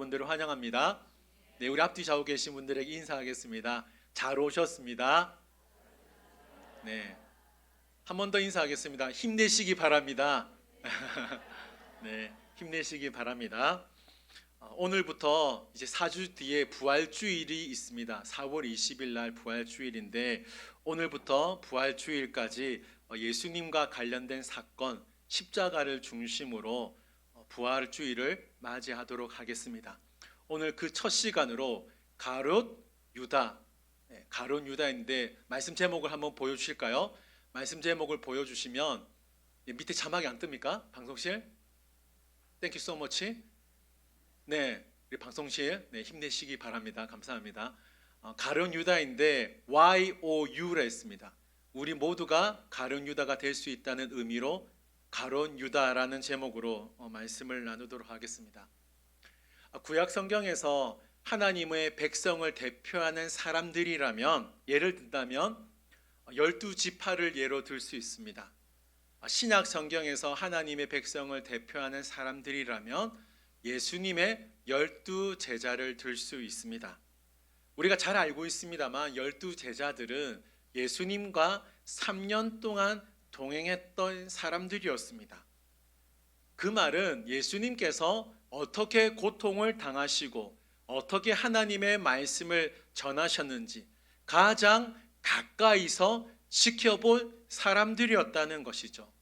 여러분들을 환영합니다. 네, 우리 앞뒤 좌우 계신 분들에게 인사하겠습니다. 잘 오셨습니다. 네, 한 번 더 인사하겠습니다. 힘내시기 바랍니다. 네, 힘내시기 바랍니다. 오늘부터 이제 4주 뒤에 부활주일이 있습니다. 4월 20일 날 부활주일인데 오늘부터 부활주일까지 예수님과 관련된 사건, 십자가를 중심으로 부활주일을 맞이하도록 하겠습니다. 오늘 그 첫 시간으로 가룟 유다, 가룟 유다인데 말씀 제목을 한번 보여주실까요? 말씀 제목을 보여주시면 밑에 자막이 안 뜹니까? 방송실? Thank you so much. 네, 우리 방송실 힘내시기 바랍니다. 감사합니다. 가룟 유다인데 YOU라 했습니다. 우리 모두가 가룟 유다가 될 수 있다는 의미로 가룟 유다라는 제목으로 말씀을 나누도록 하겠습니다. 구약 성경에서 하나님의 백성을 대표하는 사람들이라면 예를 든다면 12지파를 예로 들 수 있습니다. 신약 성경에서 하나님의 백성을 대표하는 사람들이라면 예수님의 12제자를 들 수 있습니다. 우리가 잘 알고 있습니다만 12제자들은 예수님과 3년 동안 동행했던 사람들이었습니다. 그 말은 예수님께서 어떻게 고통을 당하시고 어떻게 하나님의 말씀을 전하셨는지 가장 가까이서 지켜본 사람들이었다는 것이죠.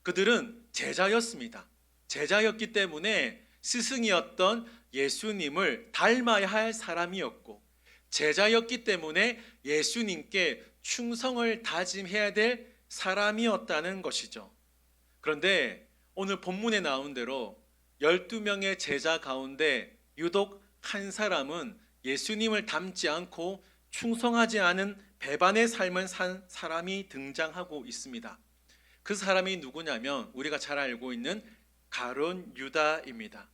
그들은 제자였습니다. 제자였기 때문에 스승이었던 예수님을 닮아야 할 사람이었고 제자였기 때문에 예수님께 충성을 다짐해야 될 사람이었다는 것이죠. 그런데 오늘 본문에 나온 대로 12명의 제자 가운데 유독 한 사람은 예수님을 닮지 않고 충성하지 않은 배반의 삶을 산 사람이 등장하고 있습니다. 그 사람이 누구냐면 우리가 잘 알고 있는 가룟 유다입니다.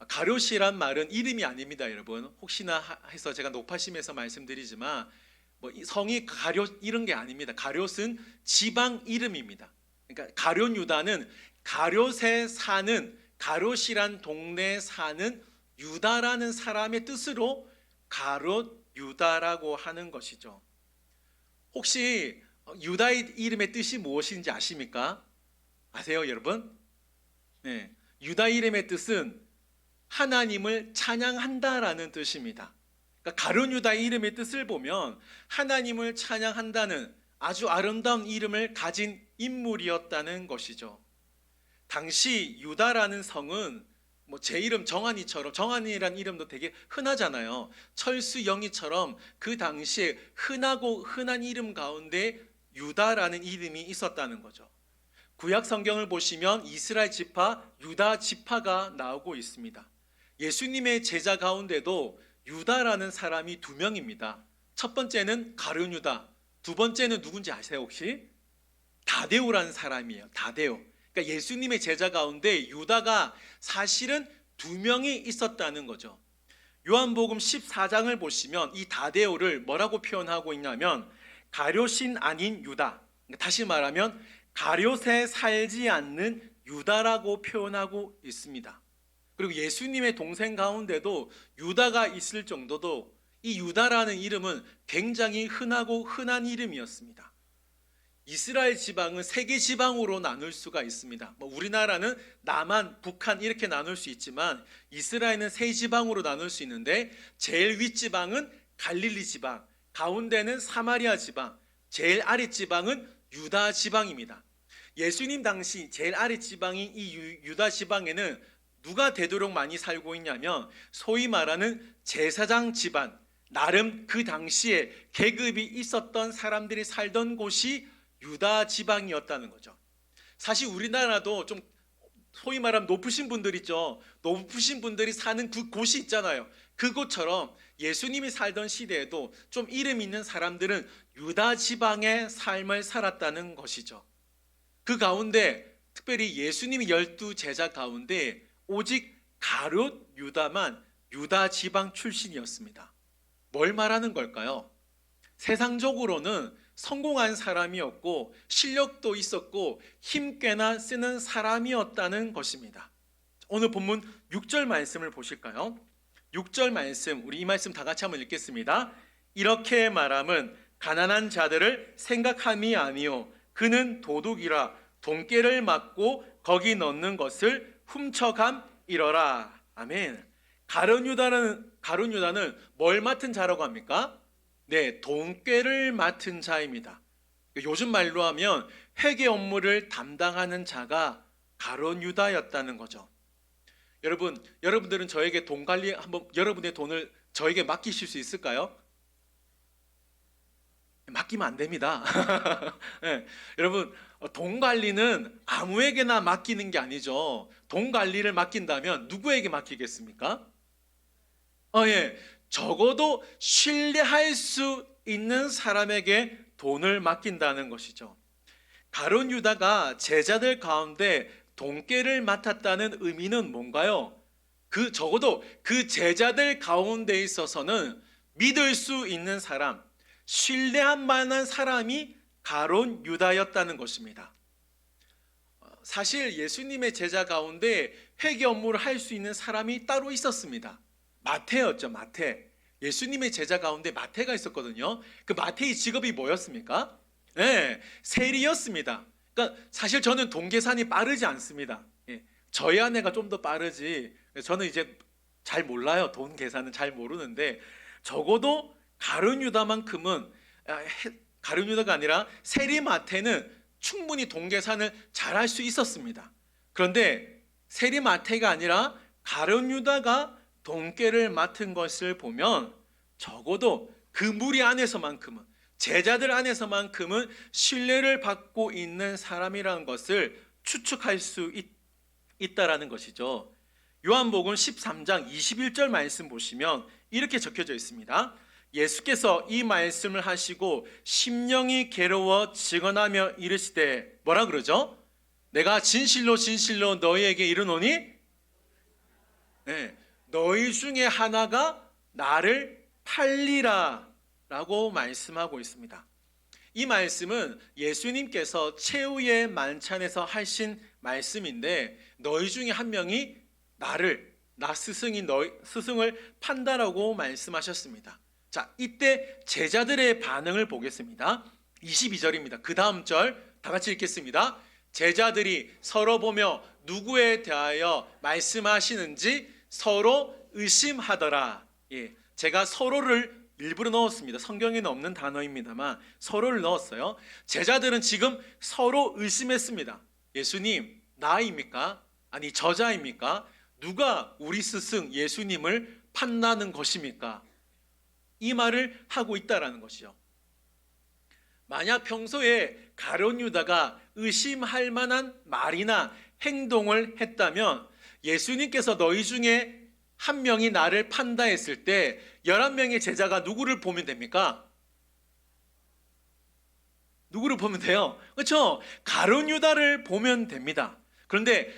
가룟이란 말은 이름이 아닙니다, 여러분. 혹시나 해서 제가 높아심에서 말씀드리지만 성이 가룟 이런 게 아닙니다. 가룟은 지방 이름입니다. 그러니까 가룟 유다는 가룟에 사는 가룟이란 동네에 사는 유다라는 사람의 뜻으로 가룟 유다라고 하는 것이죠. 혹시 유다의 이름의 뜻이 무엇인지 아십니까? 아세요, 여러분? 네, 유다 이름의 뜻은 하나님을 찬양한다라는 뜻입니다. 그러니까 가룟 유다의 이름의 뜻을 보면 하나님을 찬양한다는 아주 아름다운 이름을 가진 인물이었다는 것이죠. 당시 유다라는 성은 제 이름 정한이처럼, 정한이라는 이름도 되게 흔하잖아요. 철수영이처럼 그 당시에 흔하고 흔한 이름 가운데 유다라는 이름이 있었다는 거죠. 구약 성경을 보시면 이스라엘 지파, 유다 지파가 나오고 있습니다. 예수님의 제자 가운데도 유다라는 사람이 2명입니다. 첫 번째는 가룟 유다, 두 번째는 누군지 아세요 혹시? 다데오라는 사람이에요. 다데오. 그러니까 예수님의 제자 가운데 유다가 사실은 2명이 있었다는 거죠. 요한복음 14장을 보시면 이 다데오를 뭐라고 표현하고 있냐면 가룟인 아닌 유다, 다시 말하면 가룟에 살지 않는 유다라고 표현하고 있습니다. 그리고 예수님의 동생 가운데도 유다가 있을 정도도 이 유다라는 이름은 굉장히 흔하고 흔한 이름이었습니다. 이스라엘 지방은 3개 지방으로 나눌 수가 있습니다. 우리나라는 남한, 북한 이렇게 나눌 수 있지만 이스라엘은 3지방으로 나눌 수 있는데 제일 윗지방은 갈릴리 지방, 가운데는 사마리아 지방, 제일 아래 지방은 유다 지방입니다. 예수님 당시 제일 아래 지방인 이 유다 지방에는 누가 되도록 많이 살고 있냐면 소위 말하는 제사장 집안, 나름 그 당시에 계급이 있었던 사람들이 살던 곳이 유다 지방이었다는 거죠. 사실 우리나라도 좀 소위 말하면 높으신 분들 있죠. 높으신 분들이 사는 그 곳이 있잖아요. 그곳처럼 예수님이 살던 시대에도 좀 이름 있는 사람들은 유다 지방의 삶을 살았다는 것이죠. 그 가운데 특별히 예수님이 12제자 가운데 오직 가룟 유다만 유다 지방 출신이었습니다. 뭘 말하는 걸까요? 세상적으로는 성공한 사람이었고 실력도 있었고 힘 꽤나 쓰는 사람이었다는 것입니다. 오늘 본문 6절 말씀을 보실까요? 6절 말씀, 우리 이 말씀 다 같이 한번 읽겠습니다. 이렇게 말함은 가난한 자들을 생각함이 아니요 그는 도둑이라 돈깨를 맞고 거기 넣는 것을 훔쳐감이러라. 아멘. 가룟 유다는 뭘 맡은 자라고 합니까? 네, 돈깨를 맡은 자입니다. 요즘 말로 하면 회계 업무를 담당하는 자가 가룟 유다였다는 거죠. 여러분들은 저에게 돈 관리 한번 여러분의 돈을 저에게 맡기실 수 있을까요? 맡기면 안 됩니다. 네, 여러분, 돈 관리는 아무에게나 맡기는 게 아니죠. 돈 관리를 맡긴다면 누구에게 맡기겠습니까? 예, 적어도 신뢰할 수 있는 사람에게 돈을 맡긴다는 것이죠. 가룟 유다가 제자들 가운데 돈깨를 맡았다는 의미는 뭔가요? 적어도 그 제자들 가운데 있어서는 믿을 수 있는 사람, 신뢰할 만한 사람이 가룟 유다였다는 것입니다. 사실 예수님의 제자 가운데 회계 업무를 할 수 있는 사람이 따로 있었습니다. 마태였죠, 마태. 예수님의 제자 가운데 마태가 있었거든요. 그 마태의 직업이 뭐였습니까? 네, 세리였습니다. 그러니까 사실 저는 돈 계산이 빠르지 않습니다. 저희 아내가 좀 더 빠르지. 저는 이제 잘 몰라요. 돈 계산은 잘 모르는데 적어도 가룟 유다만큼은 가룟 유다가 아니라 세리 마태는 충분히 돈 계산을 잘할 수 있었습니다. 그런데 세리 마태가 아니라 가룟 유다가 돈깨를 맡은 것을 보면 적어도 그 무리 안에서만큼은 제자들 안에서만큼은 신뢰를 받고 있는 사람이라는 것을 추측할 수 있다라는 것이죠. 요한복음 13장 21절 말씀 보시면 이렇게 적혀져 있습니다. 예수께서 이 말씀을 하시고 심령이 괴로워 증언하며 이르시되 뭐라 그러죠? 내가 진실로 진실로 너희에게 이르노니 네, 너희 중에 하나가 나를 팔리라 라고 말씀하고 있습니다. 이 말씀은 예수님께서 최후의 만찬에서 하신 말씀인데 너희 중에 한 명이 나 스승을 판다라고 말씀하셨습니다. 자, 이때 제자들의 반응을 보겠습니다. 22절입니다. 그 다음 절 다 같이 읽겠습니다. 제자들이 서로 보며 누구에 대하여 말씀하시는지 서로 의심하더라. 제가 서로를 일부러 넣었습니다. 성경에는 없는 단어입니다만 서로를 넣었어요. 제자들은 지금 서로 의심했습니다. 예수님, 나입니까? 아니 저자입니까? 누가 우리 스승 예수님을 판다는 것입니까? 이 말을 하고 있다라는 것이죠. 만약 평소에 가룟 유다가 의심할 만한 말이나 행동을 했다면 예수님께서 너희 중에 한 명이 나를 판다 했을 때 11명의 제자가 누구를 보면 됩니까? 누구를 보면 돼요? 그렇죠? 가룟 유다를 보면 됩니다. 그런데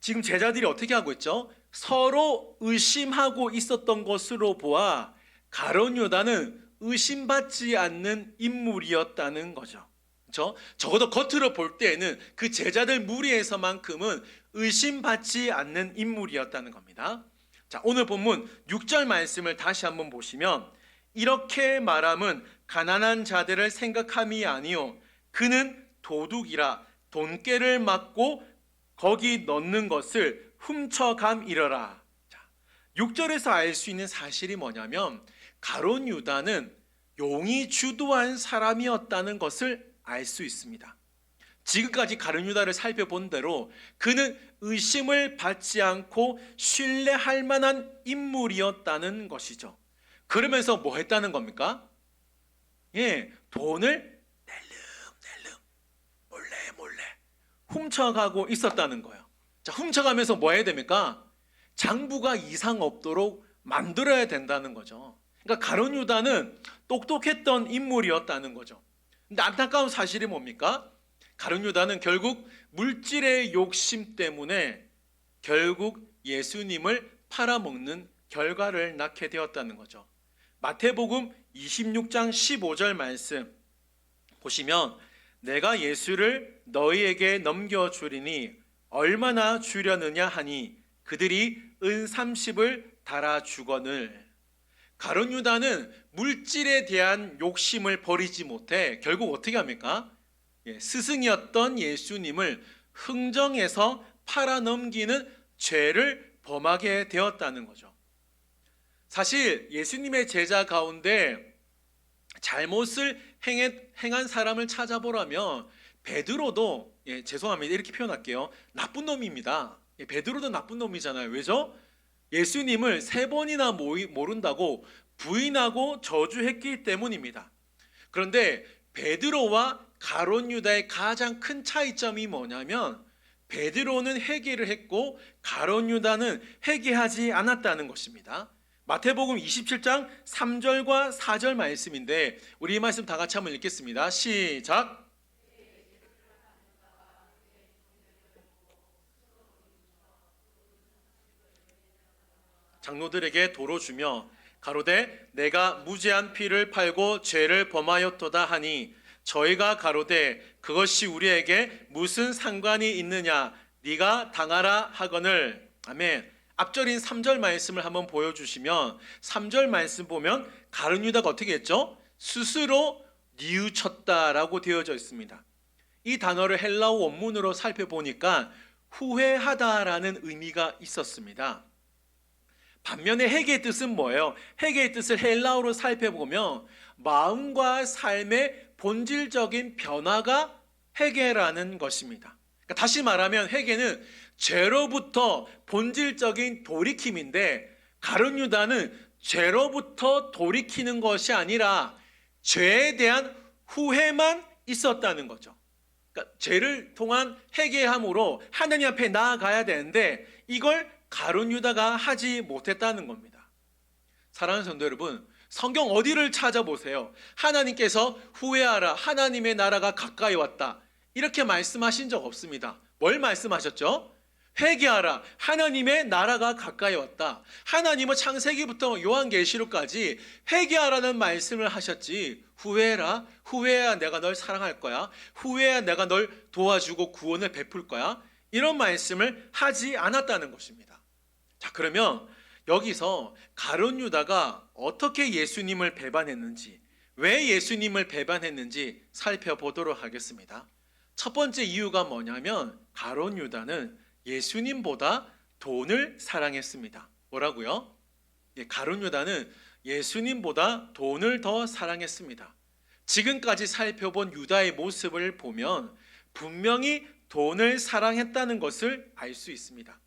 지금 제자들이 어떻게 하고 있죠? 서로 의심하고 있었던 것으로 보아 가룟 유다는 의심받지 않는 인물이었다는 거죠. 그렇죠? 적어도 겉으로 볼 때에는 그 제자들 무리에서만큼은 의심받지 않는 인물이었다는 겁니다. 자, 오늘 본문 6절 말씀을 다시 한번 보시면 이렇게 말함은 가난한 자들을 생각함이 아니요 그는 도둑이라 돈깨를 맞고 거기 넣는 것을 훔쳐감이러라. 자, 6절에서 알 수 있는 사실이 뭐냐면 가룟 유다는 용이 주도한 사람이었다는 것을 알 수 있습니다. 지금까지 가룟 유다를 살펴본 대로 그는 의심을 받지 않고 신뢰할 만한 인물이었다는 것이죠. 그러면서 뭐 했다는 겁니까? 돈을 낼름 몰래 훔쳐가고 있었다는 거예요. 자, 훔쳐가면서 뭐 해야 됩니까? 장부가 이상 없도록 만들어야 된다는 거죠. 그러니까 가룟 유다는 똑똑했던 인물이었다는 거죠. 근데 안타까운 사실이 뭡니까? 가룟 유다는 결국 물질의 욕심 때문에 결국 예수님을 팔아먹는 결과를 낳게 되었다는 거죠. 마태복음 26장 15절 말씀 보시면 내가 예수를 너희에게 넘겨주리니 얼마나 주려느냐 하니 그들이 은 30을 달아주거늘. 가룟 유다는 물질에 대한 욕심을 버리지 못해 결국 어떻게 합니까? 스승이었던 예수님을 흥정해서 팔아넘기는 죄를 범하게 되었다는 거죠. 사실 예수님의 제자 가운데 잘못을 행한 사람을 찾아보라면 베드로도, 죄송합니다, 이렇게 표현할게요, 나쁜 놈입니다. 베드로도 나쁜 놈이잖아요. 왜죠? 예수님을 3번이나 모른다고 부인하고 저주했기 때문입니다. 그런데 베드로와 가룟 유다의 가장 큰 차이점이 뭐냐면 베드로는 회개를 했고 가룟 유다는 회개하지 않았다는 것입니다. 마태복음 27장 3절과 4절 말씀인데 우리 이 말씀 다 같이 한번 읽겠습니다. 시작. 장로들에게 도로 주며 가로되 내가 무죄한 피를 팔고 죄를 범하였도다 하니 저희가 가로되 그것이 우리에게 무슨 상관이 있느냐 네가 당하라 하거늘. 아멘. 앞절인 3절 말씀을 한번 보여주시면 3절 말씀 보면 가룟 유다가 어떻게 했죠? 스스로 뉘우쳤다라고 되어져 있습니다. 이 단어를 헬라어 원문으로 살펴보니까 후회하다라는 의미가 있었습니다. 반면에 회개의 뜻은 뭐예요? 회개의 뜻을 헬라어로 살펴보면 마음과 삶의 본질적인 변화가 회개라는 것입니다. 그러니까 다시 말하면 회개는 죄로부터 본질적인 돌이킴인데 가룟 유다는 죄로부터 돌이키는 것이 아니라 죄에 대한 후회만 있었다는 거죠. 그러니까 죄를 통한 회개함으로 하나님 앞에 나아가야 되는데 이걸 가룟 유다가 하지 못했다는 겁니다. 사랑하는 성도 여러분, 성경 어디를 찾아보세요. 하나님께서 후회하라, 하나님의 나라가 가까이 왔다, 이렇게 말씀하신 적 없습니다. 뭘 말씀하셨죠? 회개하라, 하나님의 나라가 가까이 왔다. 하나님은 창세기부터 요한계시록까지 회개하라는 말씀을 하셨지, 후회해라, 후회해야 내가 널 사랑할 거야, 후회해야 내가 널 도와주고 구원을 베풀 거야, 이런 말씀을 하지 않았다는 것입니다. 자, 그러면 여기서 가룟 유다가 어떻게 예수님을 배반했는지, 왜 예수님을 배반했는지 살펴보도록 하겠습니다. 첫 번째 이유가 뭐냐면 가룟 유다는 예수님보다 돈을 사랑했습니다. 뭐라고요? 가룟 유다는 예수님보다 돈을 더 사랑했습니다. 지금까지 살펴본 유다의 모습을 보면 분명히 돈을 사랑했다는 것을 알 수 있습니다.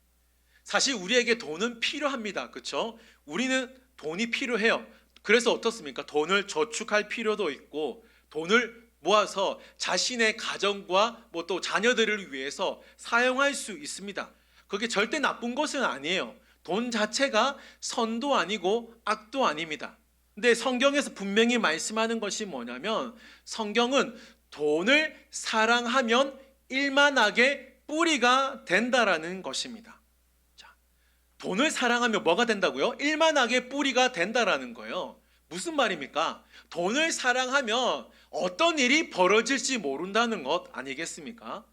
사실 우리에게 돈은 필요합니다. 그렇죠? 우리는 돈이 필요해요. 그래서 어떻습니까? 돈을 저축할 필요도 있고 돈을 모아서 자신의 가정과 또 자녀들을 위해서 사용할 수 있습니다. 그게 절대 나쁜 것은 아니에요. 돈 자체가 선도 아니고 악도 아닙니다. 근데 성경에서 분명히 말씀하는 것이 뭐냐면 성경은 돈을 사랑하면 일만하게 뿌리가 된다라는 것입니다. 자, 돈을 사랑하면 뭐가 된다고요? 일만하게 뿌리가 된다라는 거예요. 무슨 말입니까? 돈을 사랑하면 어떤 일이 벌어질지 모른다는 것 아니겠습니까?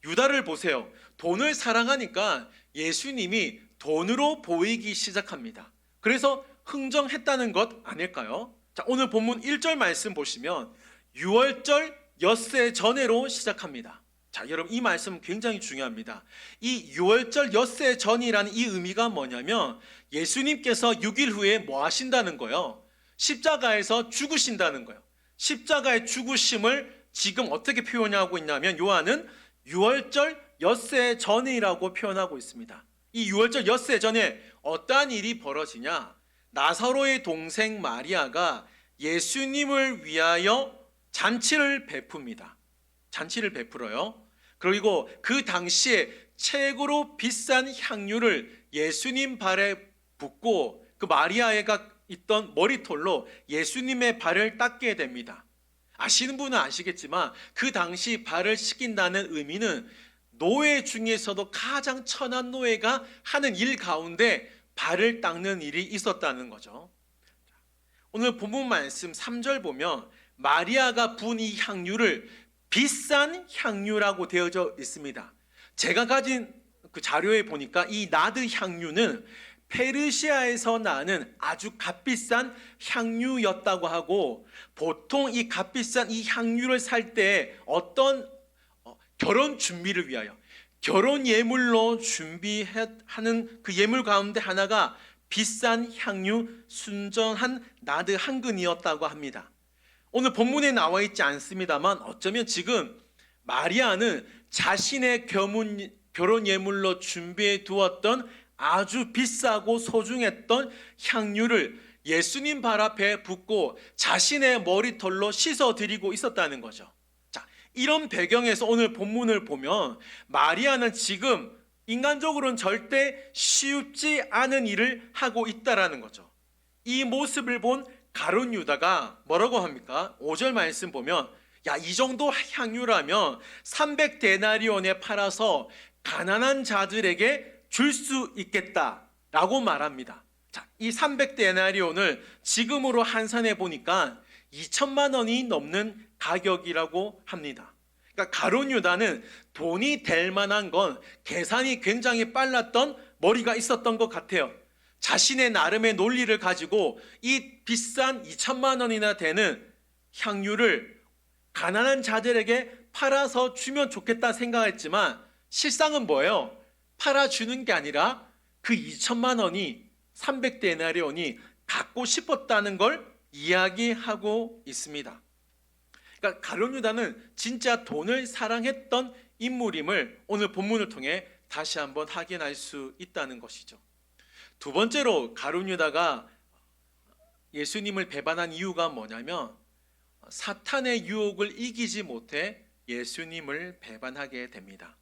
유다를 보세요. 돈을 사랑하니까 예수님이 돈으로 보이기 시작합니다. 그래서 흥정했다는 것 아닐까요? 자, 오늘 본문 1절 말씀 보시면 6월절 엿새 전에로 시작합니다. 자, 여러분 이 말씀 굉장히 중요합니다. 이 6월절 엿새 전이라는 이 의미가 뭐냐면 예수님께서 6일 후에 뭐 하신다는 거예요? 십자가에서 죽으신다는 거예요. 십자가의 죽으심을 지금 어떻게 표현하고 있냐면 요한은 6월절 엿새 전이라고 표현하고 있습니다. 이 6월절 엿새 전에 어떠한 일이 벌어지냐? 나사로의 동생 마리아가 예수님을 위하여 잔치를 베풉니다. 잔치를 베풀어요. 그리고 그 당시에 최고로 비싼 향유를 예수님 발에 붓고 그 마리아가 있던 머리털로 예수님의 발을 닦게 됩니다. 아시는 분은 아시겠지만 그 당시 발을 씻긴다는 의미는 노예 중에서도 가장 천한 노예가 하는 일 가운데 발을 닦는 일이 있었다는 거죠. 오늘 본문 말씀 3절 보면 마리아가 부은 이 향유를 비싼 향유라고 되어져 있습니다. 제가 가진 그 자료에 보니까 이 나드 향유는 페르시아에서 나는 아주 값비싼 향유였다고 하고, 보통 이 값비싼 이 향유를 살 때 어떤 결혼 준비를 위하여 결혼 예물로 준비하는 그 예물 가운데 하나가 비싼 향유 순전한 나드 한 근이었다고 합니다. 오늘 본문에 나와 있지 않습니다만 어쩌면 지금 마리아는 자신의 결혼 예물로 준비해 두었던 아주 비싸고 소중했던 향유를 예수님 발 앞에 붓고 자신의 머리털로 씻어드리고 있었다는 거죠. 자, 이런 배경에서 오늘 본문을 보면 마리아는 지금 인간적으로는 절대 쉽지 않은 일을 하고 있다라는 거죠. 이 모습을 본 가룟 유다가 뭐라고 합니까? 5절 말씀 보면, 야, 이 정도 향유라면 300데나리온에 팔아서 가난한 자들에게 줄 수 있겠다라고 말합니다. 자, 이 300데나리온을 지금으로 환산해 보니까 2천만 원이 넘는 가격이라고 합니다. 그러니까 가룟 유다는 돈이 될 만한 건 계산이 굉장히 빨랐던 머리가 있었던 것 같아요. 자신의 나름의 논리를 가지고 이 비싼 2천만 원이나 되는 향유를 가난한 자들에게 팔아서 주면 좋겠다 생각했지만 실상은 뭐예요? 팔아주는 게 아니라 그 2천만 원이 300데나리온이 갖고 싶었다는 걸 이야기하고 있습니다. 그러니까 가룟 유다는 진짜 돈을 사랑했던 인물임을 오늘 본문을 통해 다시 한번 확인할 수 있다는 것이죠. 두 번째로 가룟 유다가 예수님을 배반한 이유가 뭐냐면 사탄의 유혹을 이기지 못해 예수님을 배반하게 됩니다.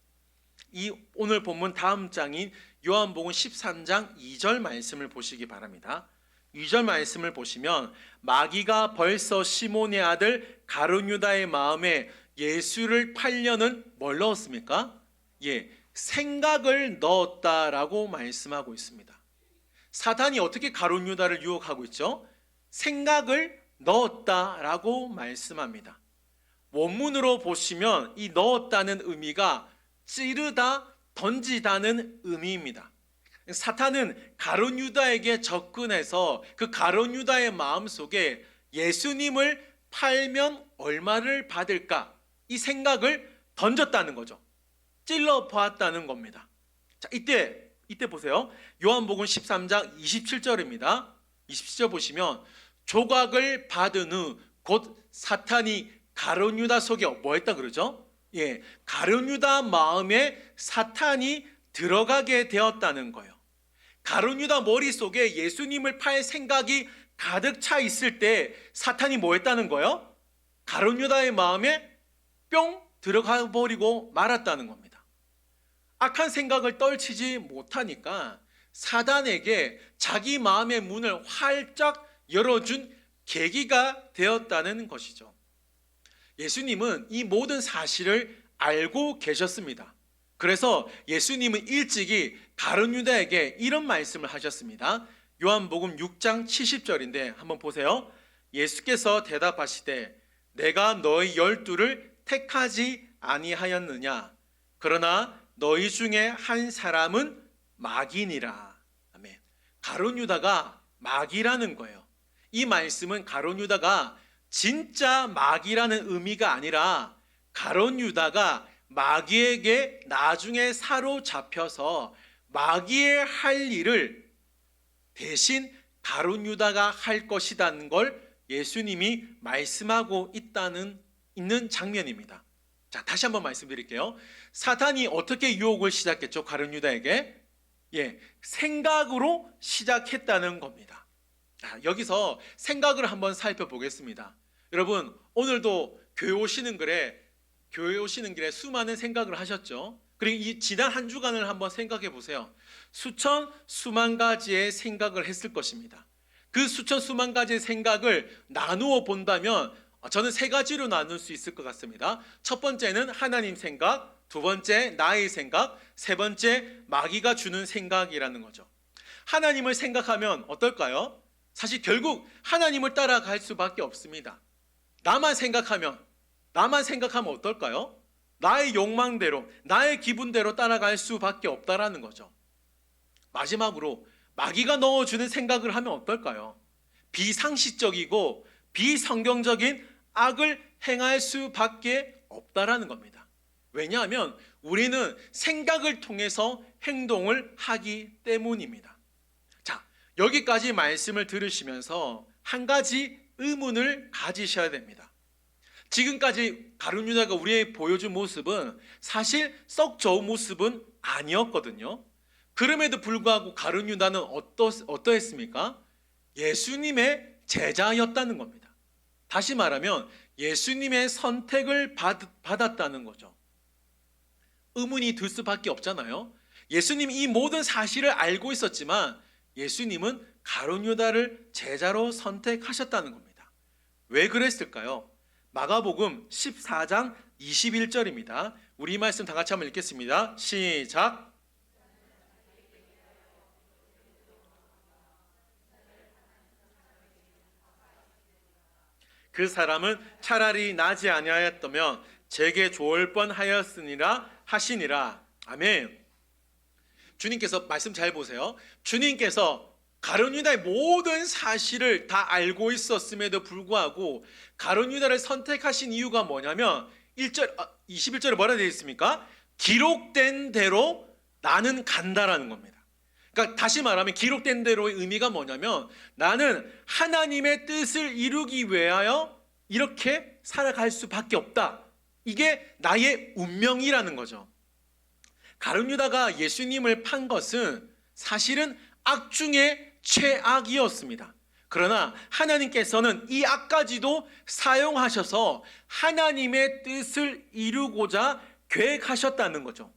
이 오늘 본문 다음 장인 요한복음 13장 2절 말씀을 보시기 바랍니다. 2절 말씀을 보시면 마귀가 벌써 시몬의 아들 가룟 유다의 마음에 예수를 팔려는 뭘 넣었습니까? 생각을 넣었다라고 말씀하고 있습니다. 사탄이 어떻게 가룟 유다를 유혹하고 있죠? 생각을 넣었다라고 말씀합니다. 원문으로 보시면 이 넣었다는 의미가 찌르다, 던지다는 의미입니다. 사탄은 가룟 유다에게 접근해서 그 가룟 유다의 마음속에 예수님을 팔면 얼마를 받을까? 이 생각을 던졌다는 거죠. 찔러 보았다는 겁니다. 자, 이때 보세요. 요한복음 13장 27절입니다. 27절 보시면 조각을 받은 후 곧 사탄이 가룟 유다 속에 뭐 했다 그러죠? 가룟 유다 마음에 사탄이 들어가게 되었다는 거예요. 가룟 유다 머릿속에 예수님을 팔 생각이 가득 차 있을 때 사탄이 뭐 했다는 거예요? 가룟 유다의 마음에 뿅 들어가 버리고 말았다는 겁니다. 악한 생각을 떨치지 못하니까 사단에게 자기 마음의 문을 활짝 열어준 계기가 되었다는 것이죠. 예수님은 이 모든 사실을 알고 계셨습니다. 그래서 예수님은 일찍이 가룟 유다에게 이런 말씀을 하셨습니다. 요한복음 6장 70절인데 한번 보세요. 예수께서 대답하시되 내가 너희 12를 택하지 아니하였느냐? 그러나 너희 중에 한 사람은 마귀니라. 아멘. 가룟 유다가 마귀라는 거예요. 이 말씀은 가룟 유다가 진짜 마귀라는 의미가 아니라 가룟 유다가 마귀에게 나중에 사로잡혀서 마귀의 할 일을 대신 가룟 유다가 할 것이라는 걸 예수님이 말씀하고 있는 장면입니다. 자, 다시 한번 말씀드릴게요. 사탄이 어떻게 유혹을 시작했죠? 가룟 유다에게 생각으로 시작했다는 겁니다. 자, 여기서 생각을 한번 살펴보겠습니다. 여러분, 오늘도 교회 오시는 길에 수많은 생각을 하셨죠? 그리고 이 지난 한 주간을 한번 생각해 보세요. 수만 가지의 생각을 했을 것입니다. 그 수만 가지의 생각을 나누어 본다면 저는 세 가지로 나눌 수 있을 것 같습니다. 첫 번째는 하나님 생각, 두 번째 나의 생각, 세 번째 마귀가 주는 생각이라는 거죠. 하나님을 생각하면 어떨까요? 사실 결국 하나님을 따라갈 수밖에 없습니다. 나만 생각하면 어떨까요? 나의 욕망대로, 나의 기분대로 따라갈 수밖에 없다라는 거죠. 마지막으로 마귀가 넣어주는 생각을 하면 어떨까요? 비상식적이고 비성경적인 악을 행할 수밖에 없다라는 겁니다. 왜냐하면 우리는 생각을 통해서 행동을 하기 때문입니다. 자, 여기까지 말씀을 들으시면서 한 가지 의문을 가지셔야 됩니다. 지금까지 가룟 유다가 우리에게 보여준 모습은 사실 썩 좋은 모습은 아니었거든요. 그럼에도 불구하고 가룟 유다는 어떠했습니까? 예수님의 제자였다는 겁니다. 다시 말하면 예수님의 선택을 받았다는 거죠. 의문이 들 수밖에 없잖아요. 예수님이 이 모든 사실을 알고 있었지만 예수님은 가룟 유다를 제자로 선택하셨다는 겁니다. 왜 그랬을까요? 마가복음 14장 21절입니다. 우리 이 말씀 다 같이 한번 읽겠습니다. 시작. 그 사람은 차라리 나지 아니하였다면 제게 좋을 뻔하였으니라 하시니라. 아멘. 주님께서 말씀 잘 보세요. 주님께서 가룟 유다의 모든 사실을 다 알고 있었음에도 불구하고 가룟 유다를 선택하신 이유가 뭐냐면 21절에 뭐라 되어 있습니까? 기록된 대로 나는 간다라는 겁니다. 그러니까 다시 말하면 기록된 대로의 의미가 뭐냐면 나는 하나님의 뜻을 이루기 위하여 이렇게 살아갈 수밖에 없다. 이게 나의 운명이라는 거죠. 가룟 유다가 예수님을 판 것은 사실은 악 중에 최악이었습니다. 그러나 하나님께서는 이 악까지도 사용하셔서 하나님의 뜻을 이루고자 계획하셨다는 거죠.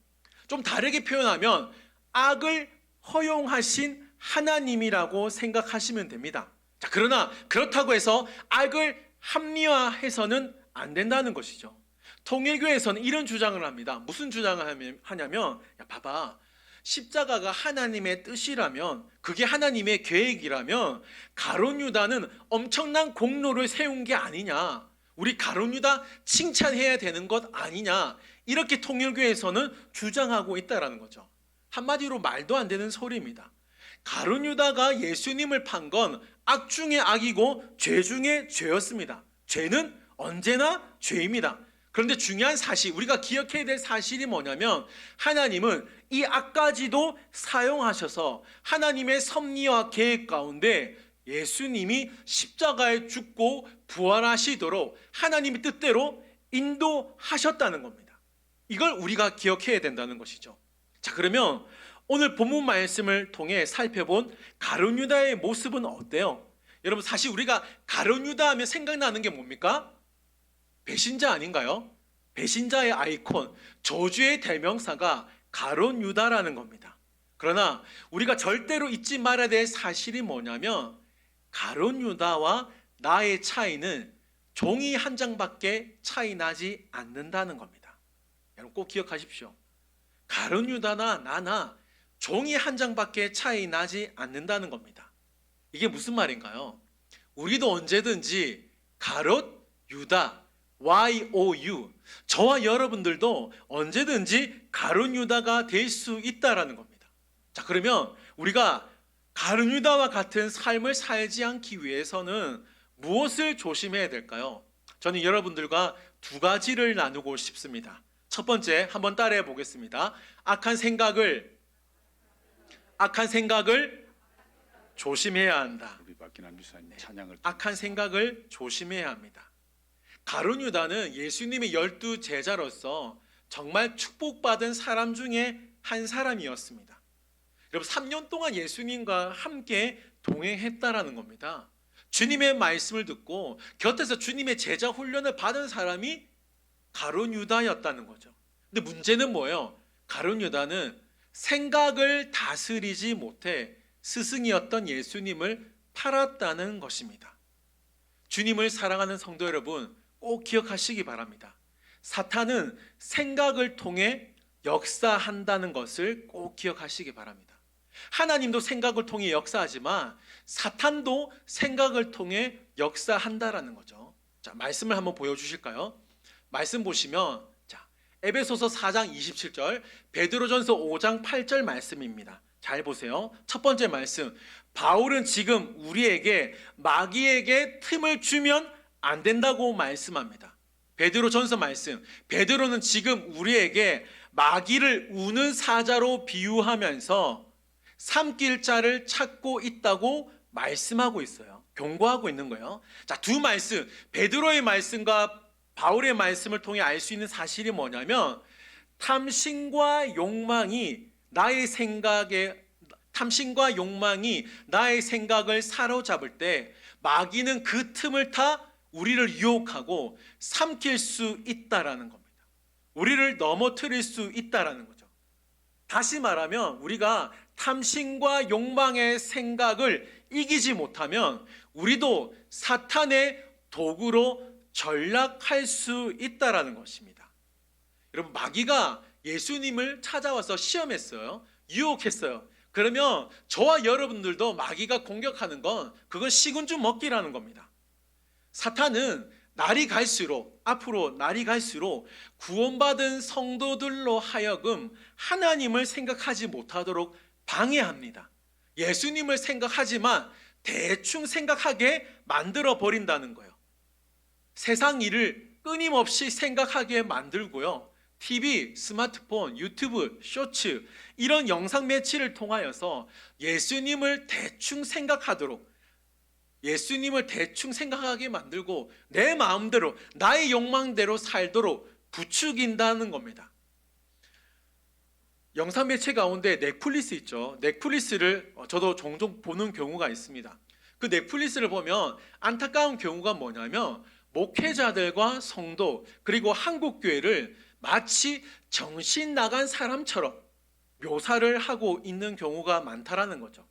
좀 다르게 표현하면 악을 허용하신 하나님이라고 생각하시면 됩니다. 자, 그러나 그렇다고 해서 악을 합리화해서는 안 된다는 것이죠. 통일교에서는 이런 주장을 합니다. 무슨 주장을 하냐면 봐봐, 십자가가 하나님의 뜻이라면, 그게 하나님의 계획이라면 가룟 유다는 엄청난 공로를 세운 게 아니냐, 우리 가룟 유다 칭찬해야 되는 것 아니냐, 이렇게 통일교에서는 주장하고 있다는 거죠. 한마디로 말도 안 되는 소리입니다. 가룟 유다가 예수님을 판 건 악 중의 악이고 죄 중의 죄였습니다. 죄는 언제나 죄입니다. 그런데 중요한 사실, 우리가 기억해야 될 사실이 뭐냐면 하나님은 이 악까지도 사용하셔서 하나님의 섭리와 계획 가운데 예수님이 십자가에 죽고 부활하시도록 하나님의 뜻대로 인도하셨다는 겁니다. 이걸 우리가 기억해야 된다는 것이죠. 자, 그러면 오늘 본문 말씀을 통해 살펴본 가룟 유다의 모습은 어때요? 여러분, 사실 우리가 가룟 유다 하면 생각나는 게 뭡니까? 배신자 아닌가요? 배신자의 아이콘, 저주의 대명사가 가룟 유다라는 겁니다. 그러나 우리가 절대로 잊지 말아야 될 사실이 뭐냐면 가룟 유다와 나의 차이는 종이 한 장밖에 차이 나지 않는다는 겁니다. 여러분 꼭 기억하십시오. 가룟 유다나 나나 종이 한 장밖에 차이 나지 않는다는 겁니다. 이게 무슨 말인가요? 우리도 언제든지 가롯 유다, YOU, 저와 여러분들도 언제든지 가룟 유다가 될 수 있다라는 겁니다. 자, 그러면 우리가 가룟 유다와 같은 삶을 살지 않기 위해서는 무엇을 조심해야 될까요? 저는 여러분들과 두 가지를 나누고 싶습니다. 첫 번째, 한번 따라해 보겠습니다. 악한 생각을 조심해야 한다. 악한 생각을 조심해야 합니다. 가룟 유다는 예수님의 12 제자로서 정말 축복받은 사람 중에 한 사람이었습니다. 여러분, 3년 동안 예수님과 함께 동행했다라는 겁니다. 주님의 말씀을 듣고 곁에서 주님의 제자 훈련을 받은 사람이 가룟 유다였다는 거죠. 근데 문제는 뭐예요? 가룟 유다는 생각을 다스리지 못해 스승이었던 예수님을 팔았다는 것입니다. 주님을 사랑하는 성도 여러분, 꼭 기억하시기 바랍니다. 사탄은 생각을 통해 역사한다는 것을 꼭 기억하시기 바랍니다. 하나님도 생각을 통해 역사하지만 사탄도 생각을 통해 역사한다라는 거죠. 자, 말씀을 한번 보여주실까요? 말씀 보시면, 자, 에베소서 4장 27절, 베드로전서 5장 8절 말씀입니다. 잘 보세요. 첫 번째 말씀, 바울은 지금 우리에게 마귀에게 틈을 주면 안 된다고 말씀합니다. 베드로전서 말씀, 베드로는 지금 우리에게 마귀를 우는 사자로 비유하면서 삼킬 자를 찾고 있다고 말씀하고 있어요. 경고하고 있는 거예요. 자, 두 말씀, 베드로의 말씀과 바울의 말씀을 통해 알 수 있는 사실이 뭐냐면, 탐심과 욕망이 나의 생각을 사로잡을 때 마귀는 그 틈을 타 우리를 유혹하고 삼킬 수 있다라는 겁니다. 우리를 넘어뜨릴 수 있다라는 거죠. 다시 말하면 우리가 탐심과 욕망의 생각을 이기지 못하면 우리도 사탄의 도구로 전락할 수 있다라는 것입니다. 여러분, 마귀가 예수님을 찾아와서 시험했어요. 유혹했어요. 그러면 저와 여러분들도 마귀가 공격하는 건 그건 식은 죽 먹기라는 겁니다. 사탄은 앞으로 날이 갈수록 구원받은 성도들로 하여금 하나님을 생각하지 못하도록 방해합니다. 예수님을 생각하지만 대충 생각하게 만들어 버린다는 거예요. 세상 일을 끊임없이 생각하게 만들고요. TV, 스마트폰, 유튜브, 쇼츠 이런 영상 매체를 통하여서 예수님을 대충 생각하게 만들고 내 마음대로 나의 욕망대로 살도록 부추긴다는 겁니다. 영상 매체 가운데 넷플릭스 있죠. 넷플릭스를 저도 종종 보는 경우가 있습니다. 그 넷플릭스를 보면 안타까운 경우가 뭐냐면 목회자들과 성도 그리고 한국교회를 마치 정신 나간 사람처럼 묘사를 하고 있는 경우가 많다라는 거죠.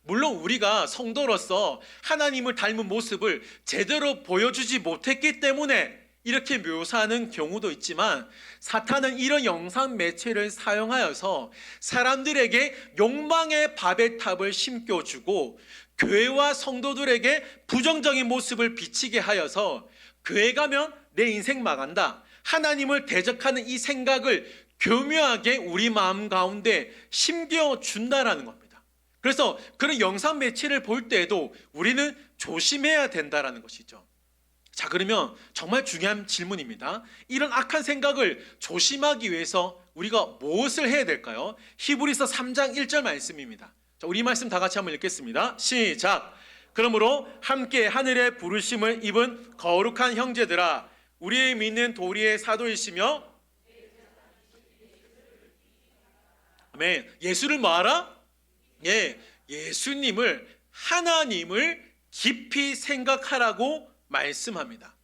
물론 우리가 성도로서 하나님을 닮은 모습을 제대로 보여주지 못했기 때문에 이렇게 묘사하는 경우도 있지만, 사탄은 이런 영상 매체를 사용하여서 사람들에게 욕망의 바벨탑을 심겨주고 교회와 성도들에게 부정적인 모습을 비치게 하여서 교회 가면 내 인생 망한다, 하나님을 대적하는 이 생각을 교묘하게 우리 마음 가운데 심겨준다라는 겁니다. 그래서 그런 영상 매체를 볼 때에도 우리는 조심해야 된다라는 것이죠. 자, 그러면 정말 중요한 질문입니다. 이런 악한 생각을 조심하기 위해서 우리가 무엇을 해야 될까요? 히브리서 3장 1절 말씀입니다. 자, 우리 말씀 다 같이 한번 읽겠습니다. 시작. 그러므로 함께 하늘의 부르심을 입은 거룩한 형제들아, 우리의 믿는 도리의 사도이시며, 아멘. 예수를 뭐하라? 예수님을, 하나님을 깊이 생각하라고 말씀합니다.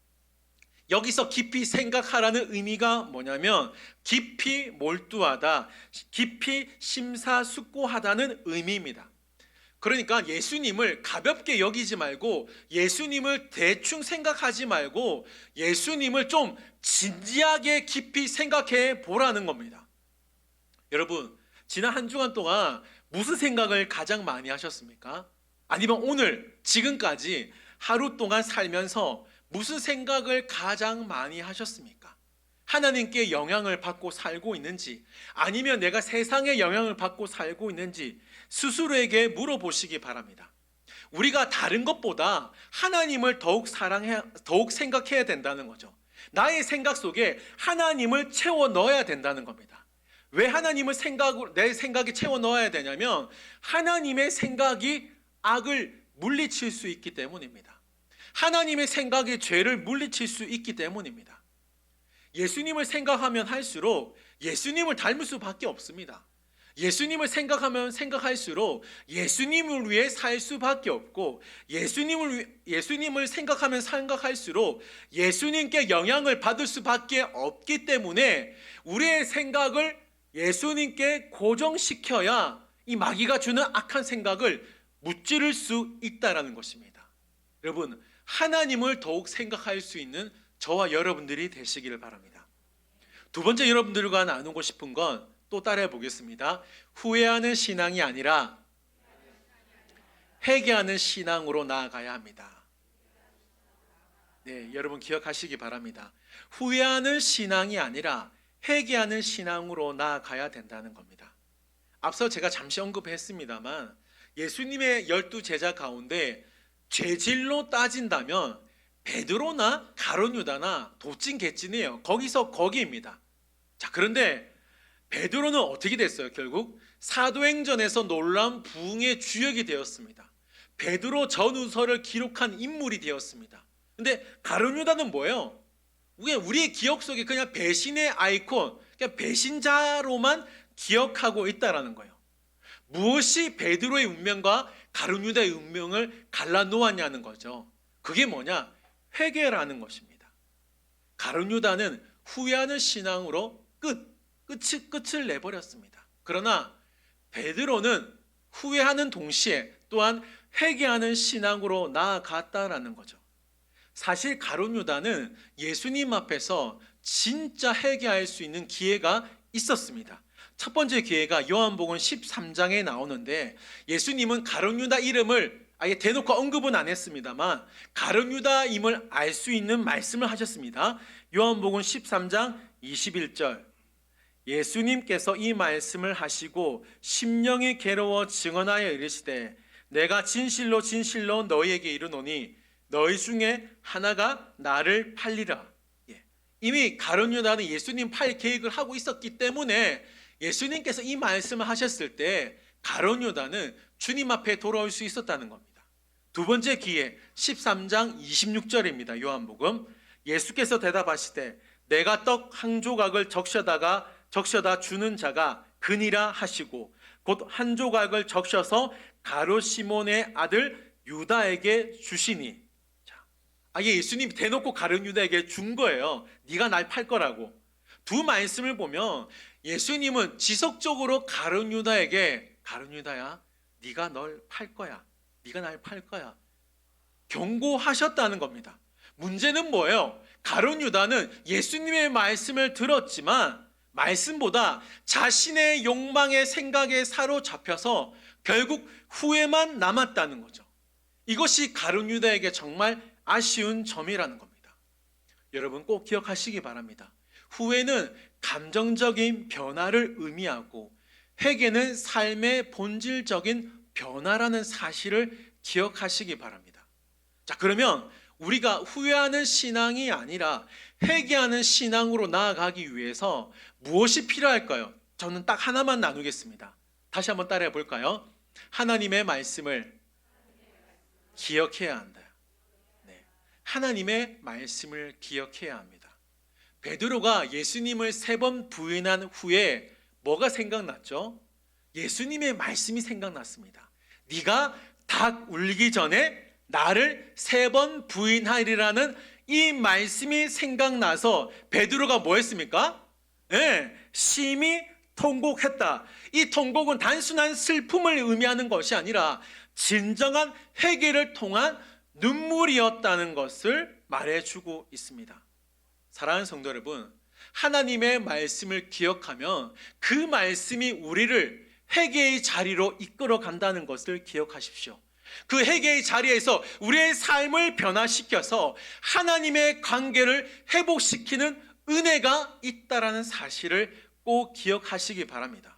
여기서 깊이 생각하라는 의미가 뭐냐면 깊이 몰두하다, 깊이 심사숙고하다는 의미입니다. 그러니까 예수님을 가볍게 여기지 말고, 예수님을 대충 생각하지 말고 예수님을 좀 진지하게 깊이 생각해 보라는 겁니다. 여러분, 지난 한 주간 동안 무슨 생각을 가장 많이 하셨습니까? 아니면 오늘 지금까지 하루 동안 살면서 무슨 생각을 가장 많이 하셨습니까? 하나님께 영향을 받고 살고 있는지, 아니면 내가 세상에 영향을 받고 살고 있는지 스스로에게 물어보시기 바랍니다. 우리가 다른 것보다 하나님을 더욱 생각해야 된다는 거죠. 나의 생각 속에 하나님을 채워 넣어야 된다는 겁니다. 왜 하나님을 내 생각에 채워 넣어야 되냐면 하나님의 생각이 악을 물리칠 수 있기 때문입니다. 하나님의 생각이 죄를 물리칠 수 있기 때문입니다. 예수님을 생각하면 할수록 예수님을 닮을 수밖에 없습니다. 예수님을 생각하면 생각할수록 예수님을 위해 살 수밖에 없고, 예수님을 생각하면 생각할수록 예수님께 영향을 받을 수밖에 없기 때문에 우리의 생각을 예수님께 고정시켜야 이 마귀가 주는 악한 생각을 무찌를 수 있다라는 것입니다. 여러분, 하나님을 더욱 생각할 수 있는 저와 여러분들이 되시기를 바랍니다. 두 번째 여러분들과 나누고 싶은 건 또 따라해 보겠습니다. 후회하는 신앙이 아니라 회개하는 신앙으로 나아가야 합니다. 네, 여러분 기억하시기 바랍니다. 후회하는 신앙이 아니라 회개하는 신앙으로 나아가야 된다는 겁니다. 앞서 제가 잠시 언급했습니다만 예수님의 12제자 가운데 죄질로 따진다면 베드로나 가룟 유다나 도찐 개찐이에요. 거기서 거기입니다. 자, 그런데 베드로는 어떻게 됐어요? 결국 사도행전에서 놀라운 부흥의 주역이 되었습니다. 베드로 전후서를 기록한 인물이 되었습니다. 근데 가룟 유다는 뭐예요? 우리의 기억 속에 그냥 배신의 아이콘, 그냥 배신자로만 기억하고 있다라는 거예요. 무엇이 베드로의 운명과 가룟 유다의 운명을 갈라놓았냐는 거죠. 그게 뭐냐? 회개라는 것입니다. 가룟 유다는 후회하는 신앙으로 끝을 내버렸습니다. 그러나 베드로는 후회하는 동시에 또한 회개하는 신앙으로 나아갔다라는 거죠. 사실 가룟 유다는 예수님 앞에서 진짜 회개할 수 있는 기회가 있었습니다. 첫 번째 기회가 요한복음 13장에 나오는데 예수님은 가룟 유다 이름을 아예 대놓고 언급은 안 했습니다만 가룟 유다임을 알 수 있는 말씀을 하셨습니다. 요한복음 13장 21절, 예수님께서 이 말씀을 하시고 심령이 괴로워 증언하여 이르시되 내가 진실로 진실로 너희에게 이르노니 너희 중에 하나가 나를 팔리라. 이미 가룟 유다는 예수님 팔 계획을 하고 있었기 때문에 예수님께서 이 말씀을 하셨을 때 가룟 유다는 주님 앞에 돌아올 수 있었다는 겁니다. 두 번째 기회 13장 26절입니다. 요한복음, 예수께서 대답하시되 내가 떡 한 조각을 적셔다 주는 자가 그니라 하시고 곧 한 조각을 적셔서 가룟 시몬의 아들 유다에게 주시니. 아예 예수님이 대놓고 가룟 유다에게 준 거예요. 네가 날 팔 거라고. 두 말씀을 보면 예수님은 지속적으로 가룟 유다에게 가룟 유다야, 네가 널 팔 거야. 네가 날 팔 거야. 경고하셨다는 겁니다. 문제는 뭐예요? 가룟 유다는 예수님의 말씀을 들었지만 말씀보다 자신의 욕망의 생각에 사로잡혀서 결국 후회만 남았다는 거죠. 이것이 가룟 유다에게 정말 아쉬운 점이라는 겁니다. 여러분 꼭 기억하시기 바랍니다. 후회는 감정적인 변화를 의미하고 회개는 삶의 본질적인 변화라는 사실을 기억하시기 바랍니다. 자, 그러면 우리가 후회하는 신앙이 아니라 회개하는 신앙으로 나아가기 위해서 무엇이 필요할까요? 저는 딱 하나만 나누겠습니다. 다시 한번 따라해 볼까요? 하나님의 말씀을 기억해야 한다. 하나님의 말씀을 기억해야 합니다. 베드로가 예수님을 3번 부인한 후에 뭐가 생각났죠? 예수님의 말씀이 생각났습니다. 네가 닭 울기 전에 나를 3번 부인하리라는 이 말씀이 생각나서 베드로가 뭐 했습니까? 심히 통곡했다. 이 통곡은 단순한 슬픔을 의미하는 것이 아니라 진정한 회개를 통한 눈물이었다는 것을 말해주고 있습니다. 사랑하는 성도 여러분, 하나님의 말씀을 기억하면 그 말씀이 우리를 회개의 자리로 이끌어 간다는 것을 기억하십시오. 그 회개의 자리에서 우리의 삶을 변화시켜서 하나님의 관계를 회복시키는 은혜가 있다라는 사실을 꼭 기억하시기 바랍니다.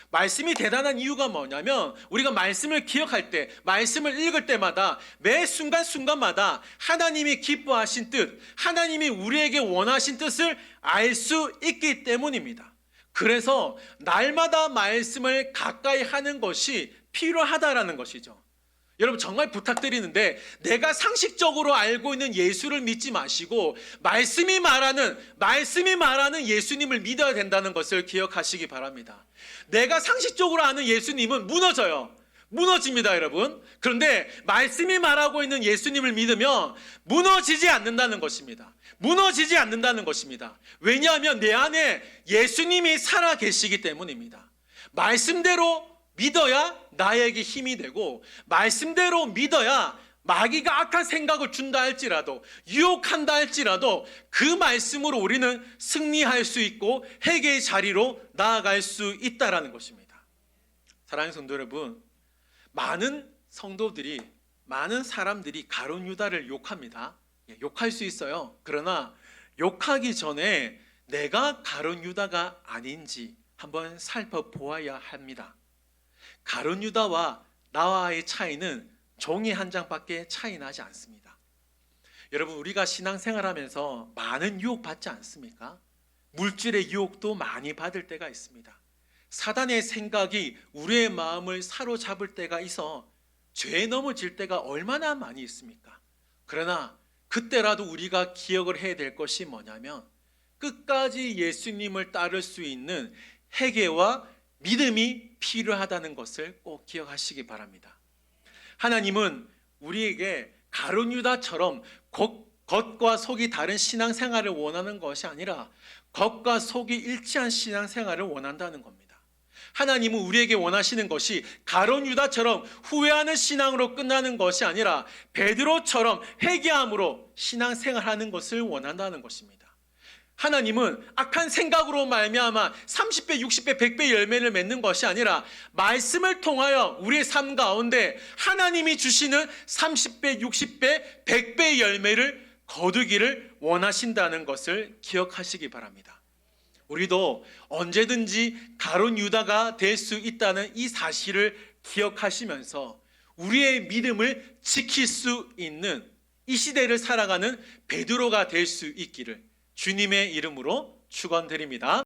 말씀이 대단한 이유가 뭐냐면 우리가 말씀을 기억할 때, 말씀을 읽을 때마다 매 순간순간마다 하나님이 기뻐하신 뜻, 하나님이 우리에게 원하신 뜻을 알 수 있기 때문입니다. 그래서 날마다 말씀을 가까이 하는 것이 필요하다라는 것이죠. 여러분 정말 부탁드리는데 내가 상식적으로 알고 있는 예수를 믿지 마시고 말씀이 말하는 예수님을 믿어야 된다는 것을 기억하시기 바랍니다. 내가 상식적으로 아는 예수님은 무너집니다, 여러분. 그런데 말씀이 말하고 있는 예수님을 믿으면 무너지지 않는다는 것입니다. 왜냐하면 내 안에 예수님이 살아 계시기 때문입니다. 말씀대로 믿어야 나에게 힘이 되고 말씀대로 믿어야 마귀가 악한 생각을 준다 할지라도 유혹한다 할지라도 그 말씀으로 우리는 승리할 수 있고 회개의 자리로 나아갈 수 있다라는 것입니다. 사랑하는 성도 여러분, 많은 사람들이 가룟 유다를 욕합니다. 욕할 수 있어요. 그러나 욕하기 전에 내가 가룟 유다가 아닌지 한번 살펴보아야 합니다. 가룟 유다와 나와의 차이는 종이 한 장밖에 차이 나지 않습니다. 여러분, 우리가 신앙생활하면서 많은 유혹 받지 않습니까? 물질의 유혹도 많이 받을 때가 있습니다. 사단의 생각이 우리의 마음을 사로잡을 때가 있어 죄에 넘어질 때가 얼마나 많이 있습니까? 그러나 그때라도 우리가 기억을 해야 될 것이 뭐냐면 끝까지 예수님을 따를 수 있는 회개와 믿음이 필요하다는 것을 꼭 기억하시기 바랍니다. 하나님은 우리에게 가룟 유다처럼 겉과 속이 다른 신앙생활을 원하는 것이 아니라 겉과 속이 일치한 신앙생활을 원한다는 겁니다. 하나님은 우리에게 원하시는 것이 가룟 유다처럼 후회하는 신앙으로 끝나는 것이 아니라 베드로처럼 회개함으로 신앙생활하는 것을 원한다는 것입니다. 하나님은 악한 생각으로 말미암아 30배, 60배, 100배 열매를 맺는 것이 아니라 말씀을 통하여 우리의 삶 가운데 하나님이 주시는 30배, 60배, 100배의 열매를 거두기를 원하신다는 것을 기억하시기 바랍니다. 우리도 언제든지 가룟 유다가 될 수 있다는 이 사실을 기억하시면서 우리의 믿음을 지킬 수 있는 이 시대를 살아가는 베드로가 될 수 있기를 주님의 이름으로 축원드립니다.